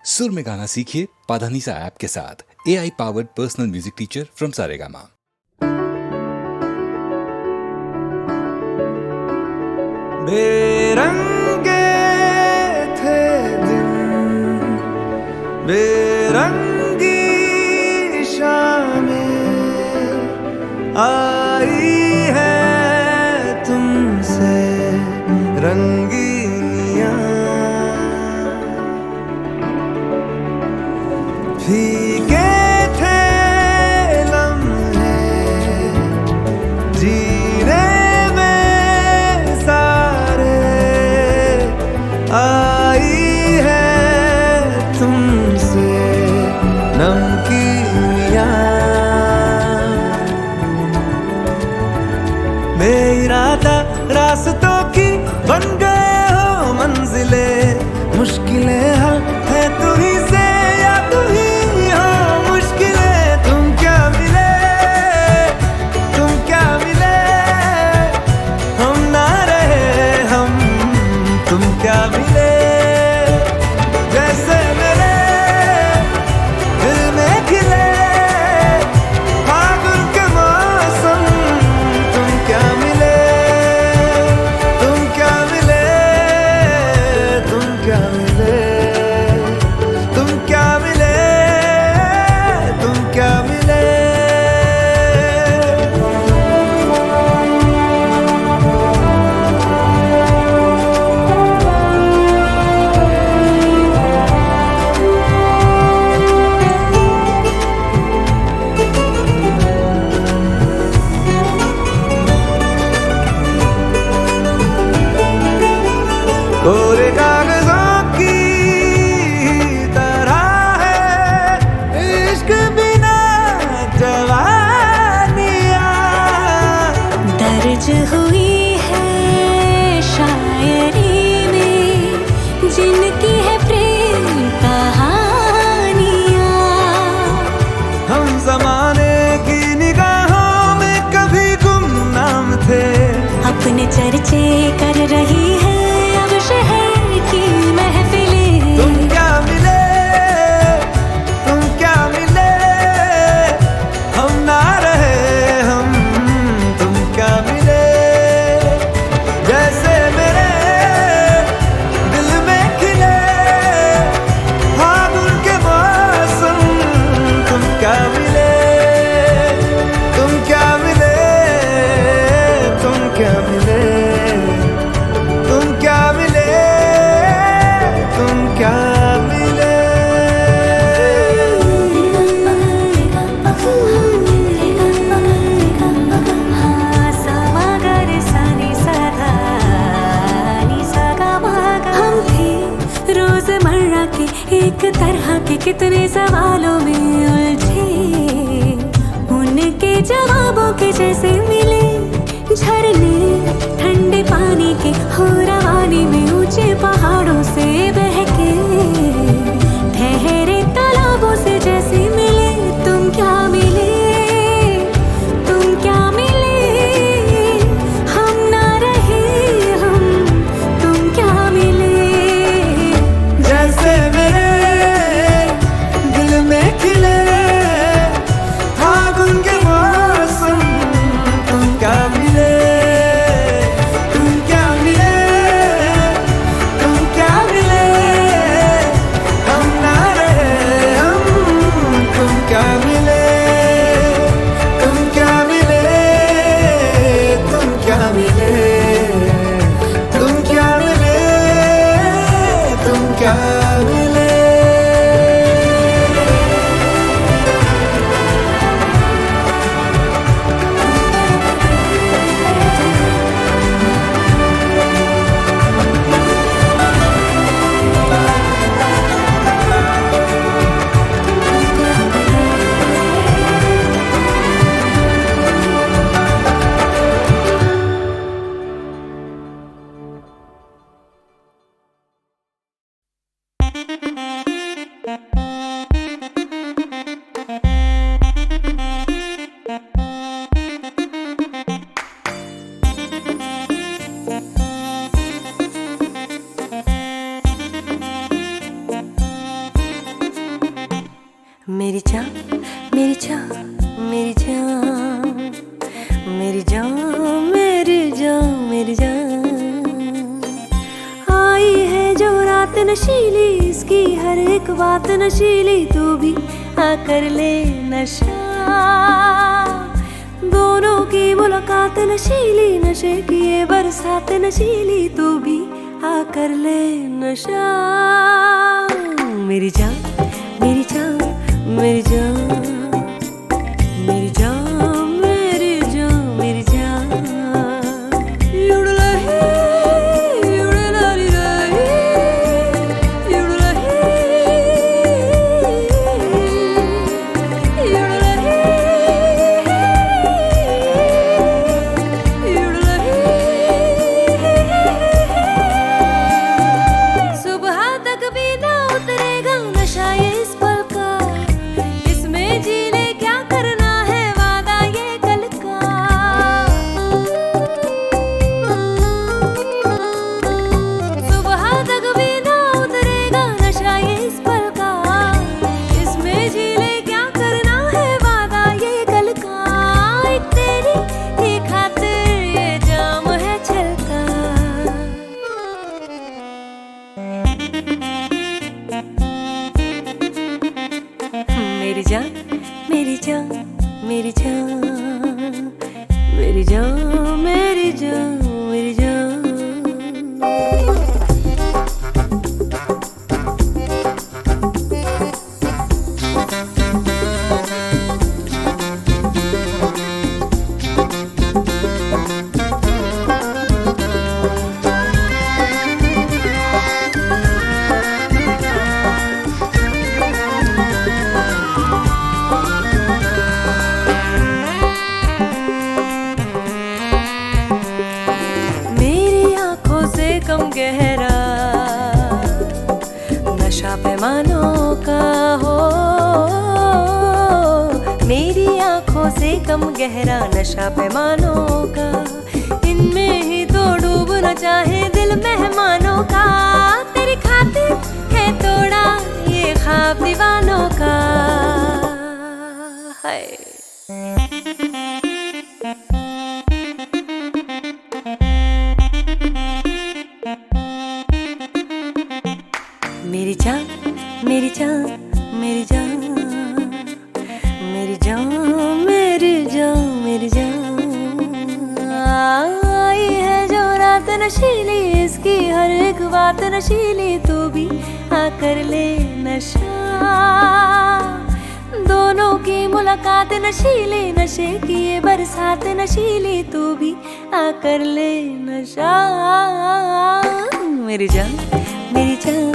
सुर में गाना सीखिए पाधानीसा ऐप के साथ। AI powered personal music teacher from Saregama. बेरंगे थे दिन, बेरंगी शामें आई है तुमसे रंगीनियां, फीके थे लम्हे जीने में सारे, आई है तुमसे नमकीनियां, बेइरादा रास्तों की बन गए हो मंजिले, मुश्किलें हल है तू ही से या तू ही हो मुश्किलें। तुम क्या मिले, तुम क्या मिले, हम ना रहे हम, तुम क्या मिले, जैसे मेरे दिल में खिले फागुन के मौसम। तुम क्या मिले, तुम क्या मिले, तुम क्या मिले, तुम क्या मिले, तुम क्या मिले। कोरे कागजों की तरह है इश्क बिना जवानियां, दर्ज हुई है शायरी में जिनकी है प्रेम कहानियां। हम जमाने की निगाहों में कभी गुमनाम थे, अपने चर्चे कर रही है अब शहर की महफिलें। तुम क्या मिले, तुम क्या मिले, हम ना रहे हम, तुम क्या मिले, जैसे मेरे दिल में खिले फागुन के मौसम। तुम क्या मिले, तुम क्या मिले, तुम क्या मिले, तुम क्या मिले, तुम क्या मिले। हम थे रोजमर्रा के एक तरह के कितने सवालों में उलझे, उनके जवाबों के जैसे मिले झरने ठंडे पानी के हो रवानी में, ऊंचे पहाड़ों से बहके ठहरे तालाबों से जैसे मिले। तुम क्या मिले, तुम क्या मिले, हम ना रहे हम, तुम क्या मिले, जैसे मेरे दिल में खिले फागुन के मौसम। तुम क्या मिले, तुम क्या मिले, तुम क्या मिले, मेरी जान मेरी जान मेरी जान मेरी जान मेरी जान मेरी जान। आई है जो रात नशीली, इसकी हर एक बात नशीली, तू भी आकर ले नशा। दोनों की मुलाकात नशीली, नशे की ये बरसात नशीली, तू भी आकर ले नशा। मेरी जान मेरी जान मेरी जान मेरी जान मेरी जान मेरी जान। युडलही युडलाली रही युडलही युडलही युडलही। सुबह तक भी ना उतरेगा नशा ये इस पल का, इसमें जी ले क्या करना है वादा ये कल का। सुबह तक भी ना उतरेगा नशा ये इस पल का, इसमें जी ले क्या करना है वादा ये कल का। एक तेरी ही खातिर ये जाम है छलका। मेरी जान मेरी जान मेरी जान मेरी जान मेरी जान मेरी जान। मेरी आंखों से कम गहरा नशा पैमानों का हो, मेरी आंखों से कम गहरा नशा पैमानों का। इनमें ही तो डूबना चाहे दिल मेहमानों का। तेरी खातिर है तोड़ा ये ख्वाब दीवानों का। हाय मेरी जान मेरी जान मेरी जान मेरी जान मेरी जान मेरी जान। आई है जो रात नशीली, इसकी हर एक बात नशीली, तू भी आकर ले नशा। दोनों की मुलाकात नशीली, नशे की ये बरसात नशीली, तू भी आकर ले नशा। मेरी जान मेरी जान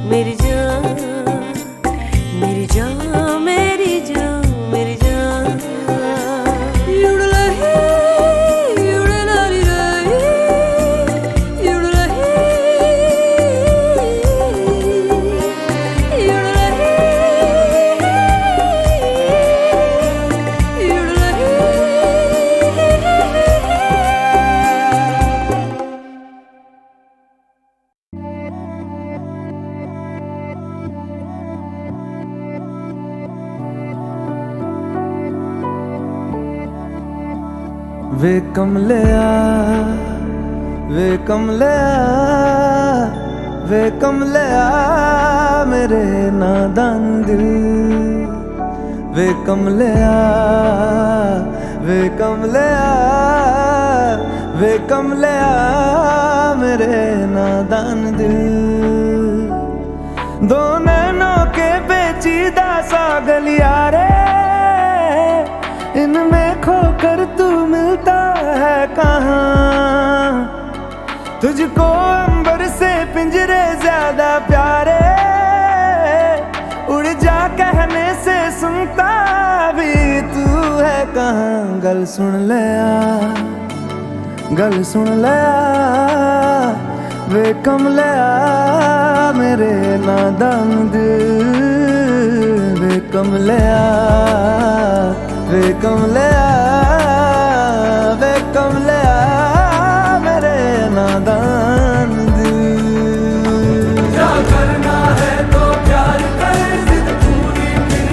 मेरी जान मेरी जान मेरी जान मेरी जान। युडलही युडलाली रही युडलही युडलही युडलही। वे कमलिया वे कमलिया वे कमलिया मेरे नादान दिल। वे कमलिया वे कमलिया वे कमलिया मेरे नादान दिल। दो नैनों के पेचीदा सा गलियारे, इनमें खोकर तू मिलता है कहाँ। तुझको अंबर से पिंजरे ज्यादा प्यारे, उड़ जा कहने से सुनता भी तू है कहाँ। गल सुन ले गल सुन ले वे कमलिया मेरे नादान दिल। वे कमलिया वे कमलिया वे कमलिया मेरे नादान दिल। क्या करना है तो प्यार कर, जिद पूरी फिर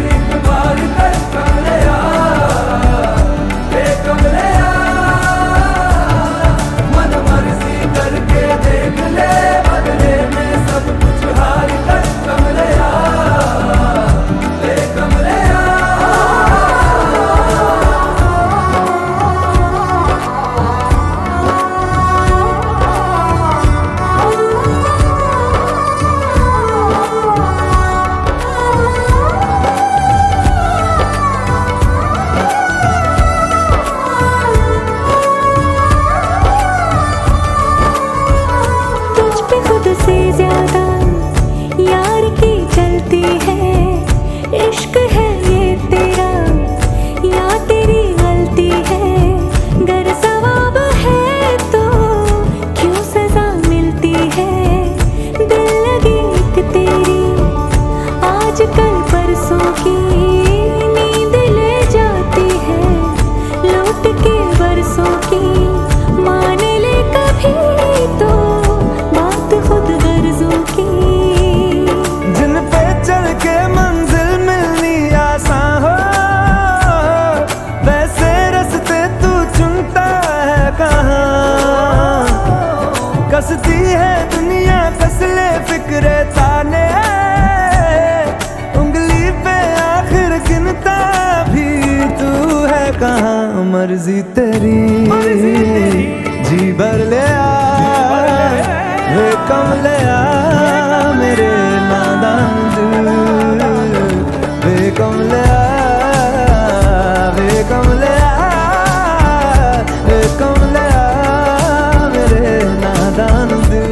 आजकल परसों की नींद ले जाती है, लौट के बरसों की मान ले कभी तो बात खुद गर्जों की। जिन पे चल के मंजिल मिलनी आसान हो, वैसे रास्ते तू चुनता है कहाँ। कसती है दुनिया कसले फिक्रे ताने, उंगली पे आखिर गिनता भी तू है कहाँ। मर्जी तेरी जी भर ले आ, वे कम ले आ मेरे नादान दिल, वे कम ले आ, वे कम ले आ, वे कम ले आ मेरे नादान दिल।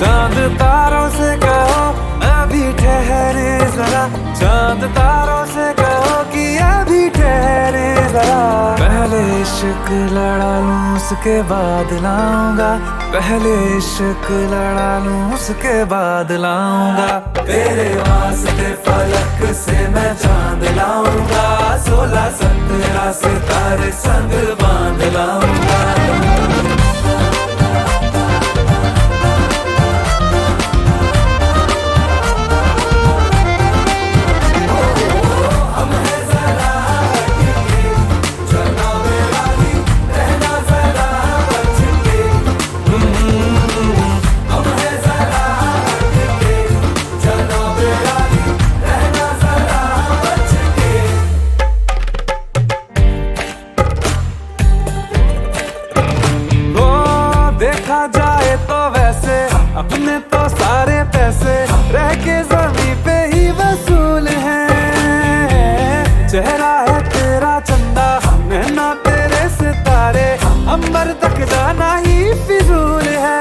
चांद तारों से कहो अभी ठहरे जरा, चांद तारों से कहो कि अभी ठहरे जरा। पहले इश्क लड़ा लूं उसके बाद लाऊंगा, पहले इश्क लड़ा लूं उसके बाद लाऊंगा। तेरे वास्ते फलक से मैं चांद लाऊंगा, 16-17 सितारे संग बांध लाऊंगा। देखा जाए तो वैसे अपने तो सारे पैसे रह के जमीन पे ही वसूल हैं। चेहरा है तेरा चंदा, नैना तेरे सितारे, अंबर तक जाना ही फिजूल है,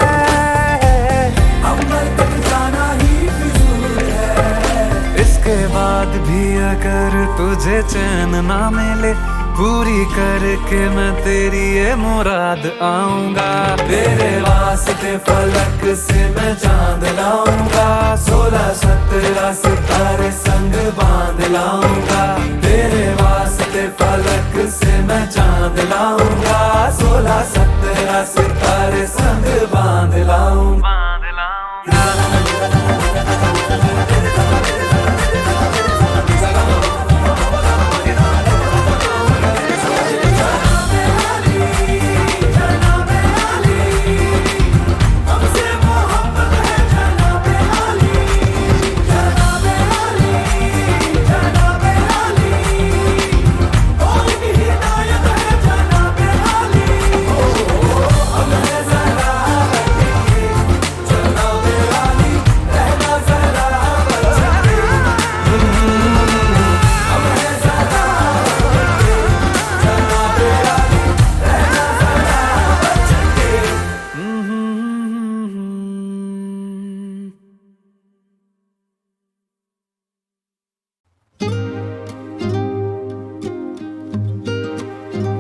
अंबर तक जाना ही फिजूल है। इसके बाद भी अगर तुझे चैन ना मिले, पूरी करके मैं तेरी ये मुराद आऊंगा। तेरे वास्ते फलक से मैं चांद लाऊंगा, 16-17 सितारे संग बांध लाऊंगा। तेरे वास्ते फलक से मैं चांद लाऊंगा, 16-17 सितारे संग बांध लाऊंगा।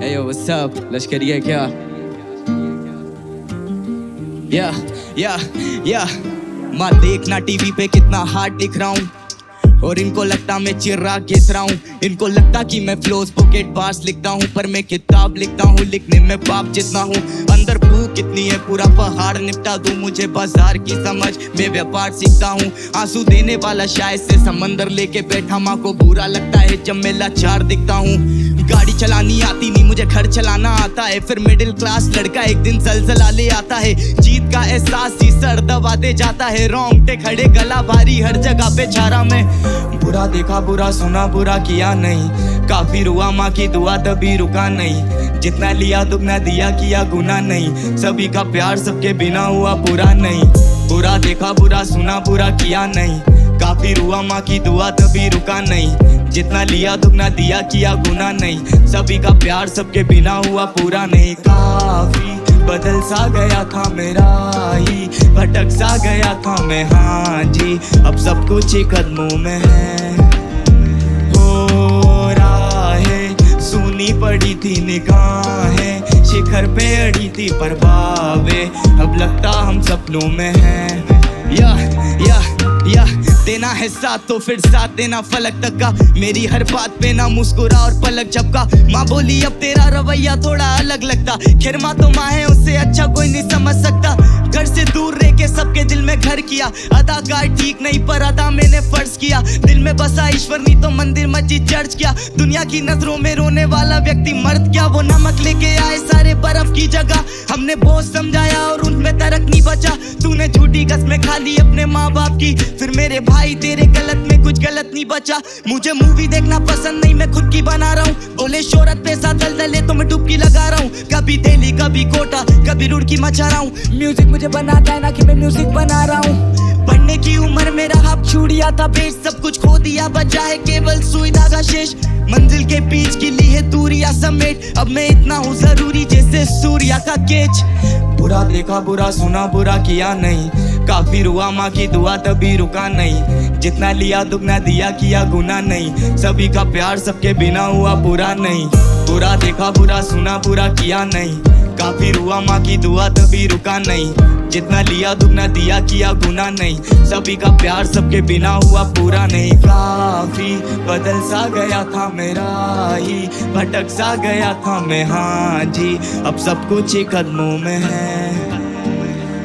Hey yo, what's up? लश्करी है क्या? या माँ देखना टीवी पे कितना हार्ड दिख रहा हूँ और इनको लगता मैं चिराग घिस रहा हूँ। इनको लगता कि मैं फ्लोज पॉकेट पास लिखता हूँ, पर मैं किताब लिखता हूँ, लिखने में पाप जितना हूँ। अंदर भूख कितनी है पूरा पहाड़ निपटा दूँ, मुझे बाजार की समझ मैं व्यापार सीखता हूँ। आंसू देने वाला शायद से समंदर लेके बैठा, माँ को बुरा लगता है जब मैं लाचार दिखता हूँ। गाड़ी चलानी आती नहीं, मुझे घर चलाना आता है, फिर मिडिल क्लास लड़का एक दिन जलजला ले आता है। जीत का एहसास ही सर दबा दे जाता है, रोंगटे खड़े गला भारी हर जगह पे छारा में। बुरा देखा बुरा सुना बुरा किया नहीं, काफी रुआ माँ की दुआ तभी रुका नहीं। जितना लिया दुगना दिया किया गुना नहीं, सभी का प्यार सबके बिना हुआ पूरा नहीं। बुरा देखा बुरा सुना बुरा किया नहीं, काफी रुआ माँ की दुआ तभी रुका नहीं। जितना लिया दुगना दिया किया गुना नहीं, सभी का प्यार सबके बिना हुआ पूरा नहीं। काफी बदल सा गया था मेरा ही, भटक सा गया था मैं, हाँ जी अब सब कुछ ही कदमों में है। हो राहें सुनी पड़ी थी निगाहें, शिखर पे अड़ी थी परवावे, अब लगता हम सपनों में है। या देना है साथ तो फिर साथ देना फलक तक का, मेरी हर बात पे ना मुस्कुरा और पलक झपका। माँ बोली अब तेरा रवैया थोड़ा अलग लगता, खैर माँ तो माँ है उससे अच्छा कोई नहीं समझ सकता। घर से दूर रह के सबके दिल में घर किया, अदाकार ठीक नहीं पर अदा मैंने फर्ज किया। दिल में बसा ईश्वर नहीं तो मंदिर मस्जिद चर्च किया, दुनिया की नजरों में रोने वाला व्यक्ति मर्द क्या। वो नमक लेके आए सारे बर्फ की जगह, हमने बोझ समझाया और उनमें तरक नहीं बचा। तूने झूठी कसमें खा ली अपने माँ बाप की, फिर मेरे भाई तेरे गलत में कुछ गलत नहीं बचा। मुझे मूवी देखना पसंद नहीं मैं खुद की बना रहा हूँ, बोले शोहरत पैसा दलदले तो मैं डुबकी लगा रहा हूँ। कभी दिल्ली कभी कोटा कभी रुड़की मचा रहा हूँ, म्यूजिक मुझे बनाता है ना कि मैं म्यूजिक बना रहा हूँ। पढ़ने की उम्र मेरा हाथ छुड़िया था बेच, सब कुछ खो दिया बचा है केवल सुई धागा शेष। मंजिल के बीच की ली है दूरिया समेट, अब मैं इतना हूँ जरूरी जैसे सूर्या का केच। बुरा देखा बुरा सुना बुरा किया नहीं, काफी रुआ माँ की दुआ तभी रुका नहीं। जितना लिया दुगना दिया किया गुना नहीं, सभी का प्यार सबके बिना हुआ पूरा नहीं। बुरा देखा बुरा सुना बुरा किया नहीं, काफी रुआ माँ की दुआ तभी रुका नहीं। जितना लिया दुगना दिया किया गुना नहीं, सभी का प्यार सबके बिना हुआ पूरा नहीं। काफी बदल सा गया था मेरा ही, भटक सा गया था मैं, हाँ जी अब सब कुछ ही कदमों में है।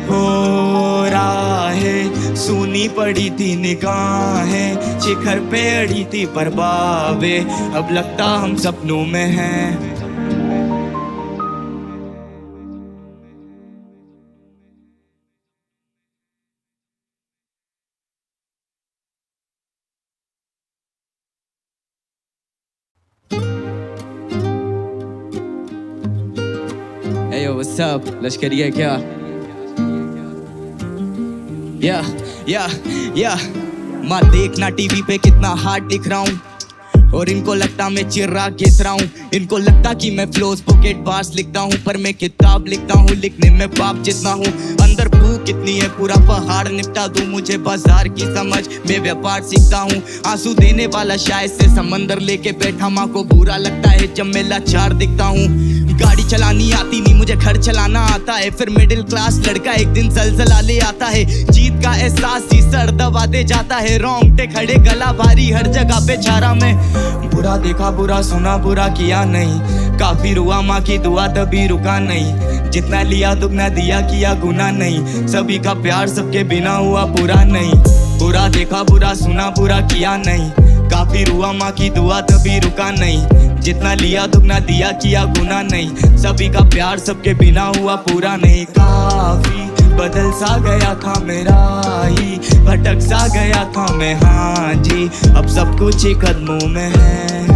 हो राहें सुनी पड़ी थी निगाहें, शिखर पे अड़ी थी परवावे, अब लगता हम सपनों में हैं। Hey yo, what's up? लश्करी है क्या? या माँ देखना टीवी पे कितना हार्ड दिख रहा हूँ और इनको लगता मैं चिराग घिस रहा हूँ। इनको लगता कि मैं फ्लोज पॉकेट पास लिखता हूँ, पर मैं किताब लिखता हूँ, लिखने में पाप जितना हूँ। अंदर भूख कितनी है पूरा पहाड़ निपटा दूँ, मुझे बाजार की समझ मैं व्यापार सीखता हूँ। आंसू देने वाला शायद से समंदर लेके बैठा, माँ को बुरा लगता है जब मैं लाचार दिखता हूँ। गाड़ी चलानी आती नहीं, मुझे घर चलाना आता है, फिर मिडिल क्लास लड़का एक दिन जलजला ले आता है। जीत का एहसास ही सर दबा दे जाता है, रोंगटे खड़े गला भारी हर जगह पे छारा में। बुरा देखा बुरा सुना बुरा किया नहीं, काफी रुआ माँ की दुआ तभी रुका नहीं। जितना लिया दुगना दिया किया गुना नहीं, सभी का प्यार सबके बिना हुआ पूरा नहीं। बुरा देखा बुरा सुना बुरा किया नहीं, काफी रुआ माँ की दुआ तभी रुका नहीं। जितना लिया दुगना दिया किया गुना नहीं, सभी का प्यार सबके बिना हुआ पूरा नहीं। काफी बदल सा गया था मेरा ही, भटक सा गया था मैं, हाँ जी अब सब कुछ ही कदमों में है।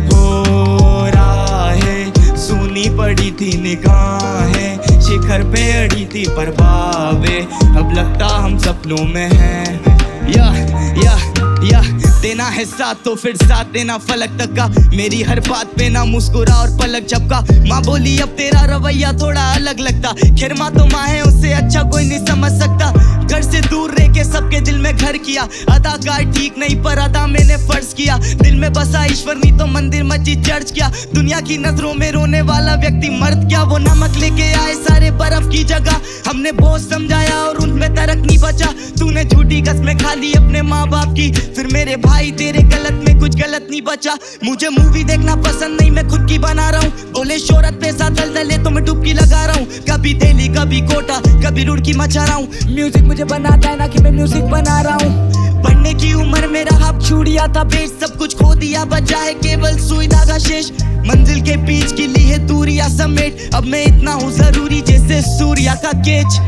हो राहें सुनी पड़ी थी निगाहें, शिखर पे अड़ी थी परवावे, अब लगता हम सपनों में हैं। या देना है साथ तो फिर साथ देना फलक तक का। मेरी हर बात पे ना मुस्कुरा और पलक झपका। माँ बोली अब तेरा रवैया थोड़ा अलग लगता। खैर माँ तो माँ है, उससे अच्छा कोई नहीं समझ सकता। घर से दूर रह के सबके दिल में घर किया। अदाकार ठीक नहीं पर अदा मैंने फर्ज किया। दिल में बसा ईश्वर नहीं तो मंदिर मस्जिद चर्च किया। दुनिया की नजरों में रोने वाला व्यक्ति मर्द क्या। वो नमक लेके आए सारे बर्फ की जगह। हमने बोझ समझाया और उनमें तरक नहीं बचा। तूने झूठी कसमें खा ली अपने माँ बाप की। फिर मेरे भाई तेरे गलत में कुछ गलत नहीं बचा। मुझे मूवी देखना पसंद नहीं, मैं खुद की बना रहा हूँ। बोले शोहरत पैसा दलदले तो मैं डुबकी लगा रहा हूँ। कभी दिल्ली कभी कोटा कभी रुड़की मचा रहा हूँ। म्यूजिक मुझे बनाता है ना कि मैं म्यूजिक बना रहा हूँ। पढ़ने की उम्र में रहा छुड़िया था बेच। सब कुछ खो दिया बचा है केवल सुई धागा शेष। मंजिल के बीच की ली है दूरियां समेट। अब मैं इतना हूँ जरूरी जैसे सूर्या का केच।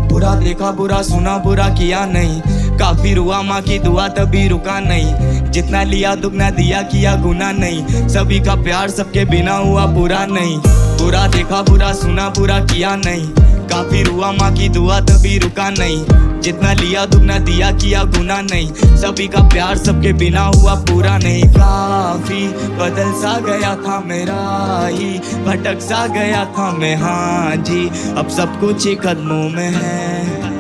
बुरा देखा बुरा सुना बुरा किया नहीं। काफी हुआ माँ की दुआ तभी रुका नहीं। जितना लिया दुगना दिया किया गुना नहीं। सभी का प्यार सबके बिना हुआ पूरा नहीं। बुरा देखा बुरा सुना बुरा किया नहीं। काफी हुआ माँ की दुआ तभी रुका नहीं। जितना लिया दुगना दिया किया गुना नहीं। सभी का प्यार सबके बिना हुआ पूरा नहीं। काफी बदल सा गया था मेरा ही, भटक सा गया था मैं हाँ जी। अब सब कुछ ही कदमों में है।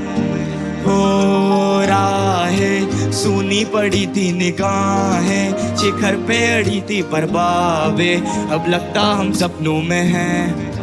हो राहें सुनी पड़ी थी निगाहें, शिखर पे अड़ी थी पर बावे। अब लगता हम सपनों में हैं।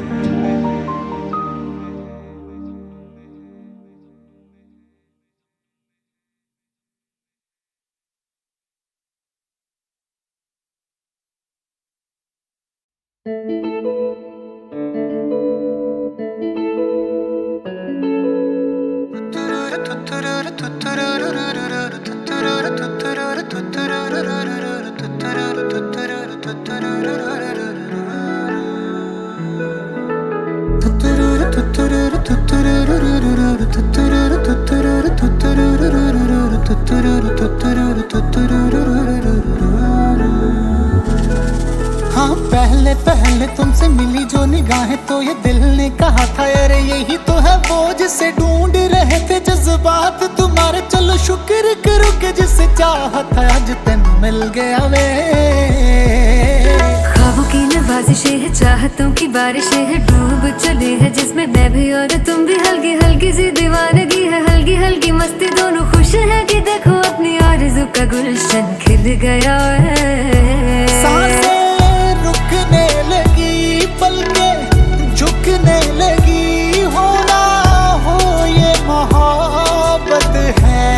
हाँ पहले पहले तुमसे मिली जो निगाहें तो ये दिल ने कहा था अरे यही तो है वो जिसे ढूंढ रहे थे जज्बात तुम्हारे। चलो शुक्र करो कि जिसे चाहत था आज तेन मिल गया वे। ख्वाबों की नवाजिशें है, चाहतों की बारिशें है, डूब चले है जिसमें मैं भी और तुम भी। हल्की हल्की सी दीवानगी है, हल्की हल्की मस्ती, दोनों खुश है कि देखो अपनी आरज़ू का गुलशन खिल गया है। सांसें रुकने लगी, पलकें झुकने लगी, होना हो ये मोहब्बत है।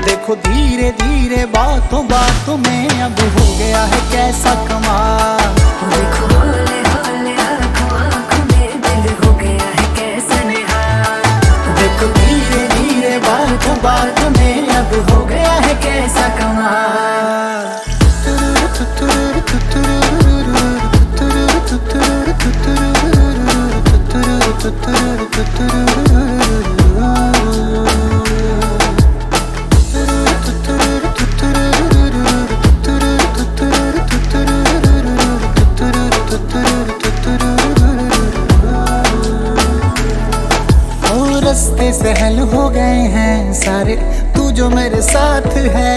देखो धीरे धीरे बातों बातों में अब हो गया है कैसा कमाल। देखो हौले हौले आँखों आँखों में दिल हो गया है कैसा निहाल। देखो धीरे धीरे बातों बातों में अब हो गया है कैसा कमाल। रास्ते सहल हो गए हैं सारे, तू जो मेरे साथ है।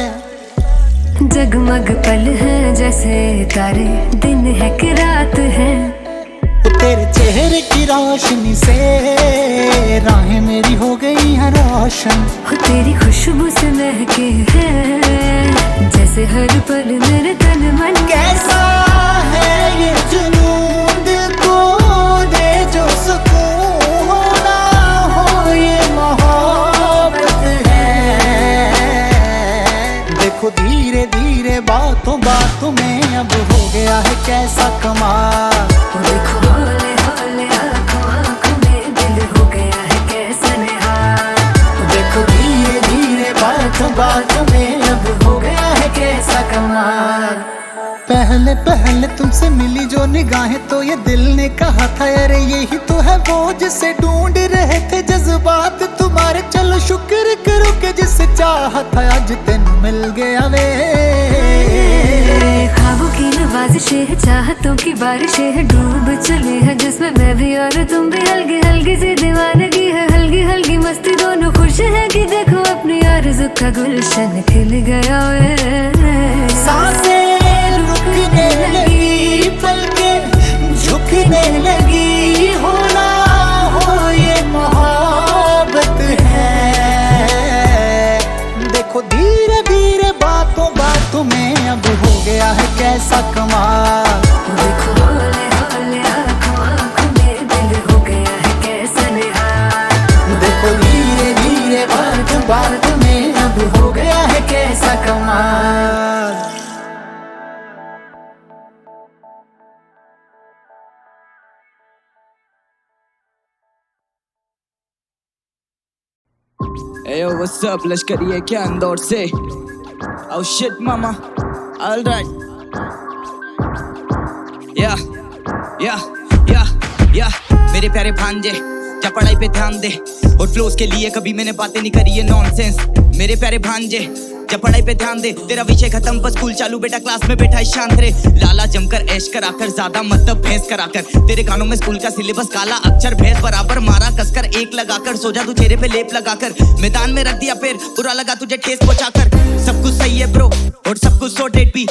जगमग पल है जैसे तारे, दिन है कि रात है। तेरे चेहरे की रोशनी से राहें मेरी हो गई हैं रोशन। हो तेरी खुशबू से महके है जैसे हर पल मेरे तन मन। कैसा है ये जुनून दिल को दे जो सुकून, होना हो ये मोहब्बत है। देखो धीरे धीरे बातों बातों में अब हो गया है कैसा कमाल। देखो हौले हौले आँखों आँखों में दिल हो गया है कैसा निहाल। देखो धीरे धीरे बातों बातों में अब हो गया है कैसा कमाल। पहले पहले तुमसे मिली जो निगाहें तो ये दिल ने कहा था अरे यही तो है वो जिसे ढूंढ रहे थे जज्बात तुम्हारे। चलो शुक्र करो कि जिसे चाहा था आज तेन मिल गया वे। ख्वाबों की नवाज साजिशें हैं, चाहतों की बारिशें हैं, डूब चले हैं जिसमें मैं भी और तुम भी। हल्की हल्की सी दीवानगी है, हल्की हल्की मस्ती, दोनों खुश है कि देखो अपनी आरज़ू का गुलशन खिल गया है। सांसें रुकने लगी, पलकें झुकने लगी, होना हो ये मोहब्बत है। देखो धीरे धीरे बातों बातों में अब हो गया है कैसा कमाल। देखो हौले हौले आँखों आँखों में दिल हो गया है कैसा निहाल। देखो धीरे धीरे बात बात में अब हो गया है कैसा कमाल। Hey yo, what's up? लश्करी है क्या इंदौर से? Oh shit, mama. All right. Yeah, yeah, yeah, yeah. मेरे प्यारे भांजे, जा पढ़ाई पे ध्यान दे और फ्लोस के लिए कभी मैंने बातें नहीं करी ये नॉनसेंस। मेरे प्यारे भांजे, जा पढ़ाई पे ध्यान दे, तेरा विषय खत्म बस स्कूल चालू, बेटा क्लास में बैठा है शांत रे। लाला जमकर ऐश कराकर, ज्यादा मतलब भैंस कराकर, तेरे कानों में स्कूल का सिलेबस काला अक्षर भैंस बराबर, मारा कसकर एक लगाकर, सो जा तू चेहरे पे लेप लगाकर, मैदान में रख दिया पैर, बुरा लगा तुझे ठेस पहुंचाकर। सब कुछ सही है ब्रो और सब कुछ सॉर्टेड भी,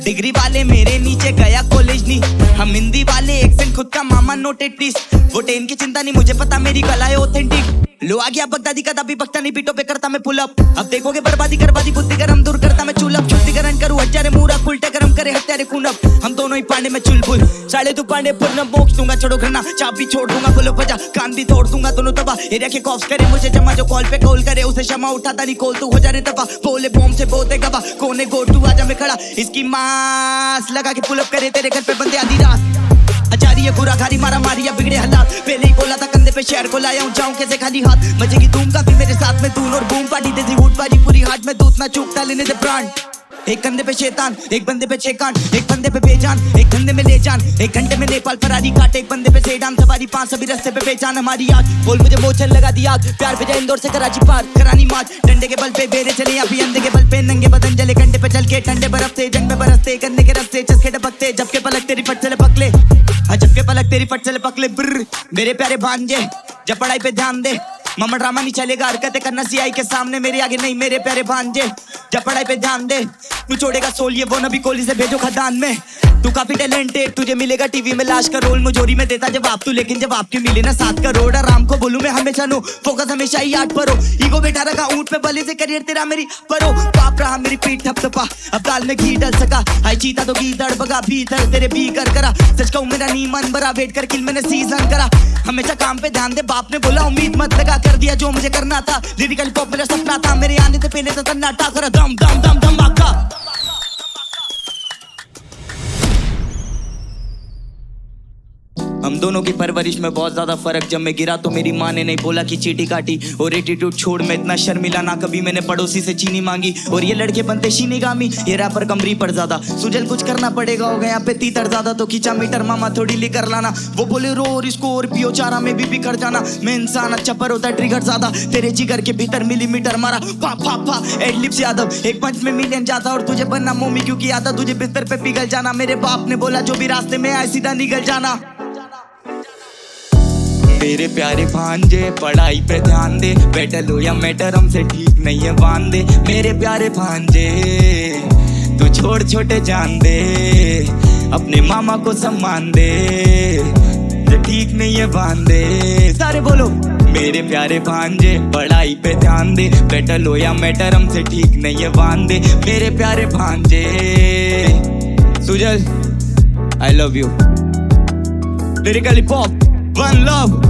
डिग्री वाले मेरे नीचे गया कॉलेज नहीं, हम हिंदी वाले एक्सेंट खुद का मामा नोटेड प्लीज। वो टेन की चिंता नहीं, मुझे पता मेरी गला है ऑथेंटिक। लो आ गया बगदादी का दाबी, बकता नहीं पीटो पे करता मैं पुल अप। अब देखोगे बर्बादी करवादी, बुद्धि गरम दूर करता मैं चूल अप। शुद्धिकरण करूँ हजारे मूरा, उल्टे गरम करे हत्यारे खून अप। हम दोनों ही पांडे में चुलबुल, साले तू पांडे पूर्ण मोक्ष दूंगा, छोड़ो घरना चाप भी छोड़ दूंगा, बोलो बजा कान भी तोड़ दूंगा, दोनों तबाह। एरिया के कॉफ्स करे मुझे जमा, जो कॉल पे कॉल करे उसे क्षमा, उठाता नहीं कॉल तू हो जा रे दफा। बोले बॉम्ब से बोते गवा, कोने गो तू आजा मैं खड़ा, इसकी मास लगा के पुल अप करे तेरे घर पे बंदे आधी रात। अचारी है बुरा घारी मारा मारिया बिगड़े हालात, पहले ही बोला था कंधे पे शहर को लाया हूँ, जाऊं कैसे खाली हाथ। मजे की धूम काफी मेरे साथ में तून और बूम पार्टी देसी वुड बाजी पूरी हाथ में, दूध ना चूकता लेने दे प्राण। एक कंधे पे शैतान, एक बंदे पे छह कान, एक बंदे पे बेजान, एक धंधे में ले जान, एक घंटे में नेपाल फरारी काट, एक बंदे पे सेडान सवारी, पांच सभी रस्ते पे बेचान हमारी याद। बोल मुझे मोचन लगा दी आग, प्यार पे जाए इंदौर से कराची पार, करानी मार डंडे के बल पे बेरे चले अभी अंधे के बल पे, नंगे बदन जले कंधे पे चल के, ठंडे बर्फ से जंग में बरसते, कंधे के रस्ते चस्के टपकते, जबके पलक तेरी फट चले पकले, जबके पलक तेरी फट चले पकले। ब्र मेरे प्यारे भांजे, जब पढ़ाई पे ध्यान दे, मामा ड्रामा नहीं चलेगा, हरकतें करना सीआई के सामने, मेरे आगे नहीं। मेरे प्यारे भांजे, जब पढ़ाई पे ध्यान दे, तू छोड़ेगा सोल ये वो नबी कोली से भेजो खदान में। तू काफी टैलेंटेड, तुझे मिलेगा टीवी में लाश का रोल, मुझोरी में देता जवाब तू, लेकिन जब आपकी मिले ना 7 करोड़, आराम को बोलूं मैं हमेशा नो, फोकस हमेशा ही आठ परो, ईगो बैठा रखा ऊंट पे, भले से करियर तेरा मेरी परो, पाप रहा मेरी पीठ थपथपा, अब दाल में घी डल सका, आई चीता तो घी दड़ बगा भीतर तेरे भी कर करा, सच कहूं मेरा नी मन भरा, वेट कर किल मैंने सीजन करा, हमेशा काम पे ध्यान दे, बाप ने बोला उम्मीद मत लगा, कर दिया जो मुझे करना था, लिरिकल पॉप मेरा सपना था, मेरे आने से पहले तो सन्नाटा करा, दम दम दम धमाका। हम दोनों की परवरिश में बहुत ज्यादा फर्क, जब मैं गिरा तो मेरी माँ ने नहीं बोला कि चीटी काटी, और एटीट्यूड छोड़ मैं इतना शर्मिला ना कभी मैंने पड़ोसी से चीनी मांगी, और ये लड़के बनते शीनीगामी, ये रैपर कमरी पर ज्यादा, सुजल कुछ करना पड़ेगा, हो गया पे तीतर ज्यादा, तो खींचा मीटर मामा थोड़ी लेकर लाना, वो बोले रो और स्कॉर्पियो चारा में भी बिखर जाना, मैं इंसान अच्छा पर होता है ट्रिगर ज्यादा, तेरे जिगर के भीतर मिलीमीटर मारा, पा पा पा एडलिप्स यादव, एक पंच में मिलियन जाता, और तुझे बनना मोमी क्योंकि आता तुझे बिस्तर पे पिघल जाना, मेरे बाप ने बोला जो भी रास्ते में आए सीधा निकल जाना। मेरे प्यारे भांजे, पढ़ाई पे ध्यान दे, बैटल हो या मैटर हमसे ठीक नहीं है बांध दे, मेरे प्यारे भांजे, तू छोड़ छोटे जान दे, अपने मामा को सम्मान दे, जो ठीक नहीं है बांध दे, सारे बोलो। मेरे प्यारे भांजे, पढ़ाई पे ध्यान दे, बैटल हो या मैटर हमसे ठीक नहीं है बांध दे, मेरे प्यारे भांजे। Sujal, I love you, lyrically pop, one love.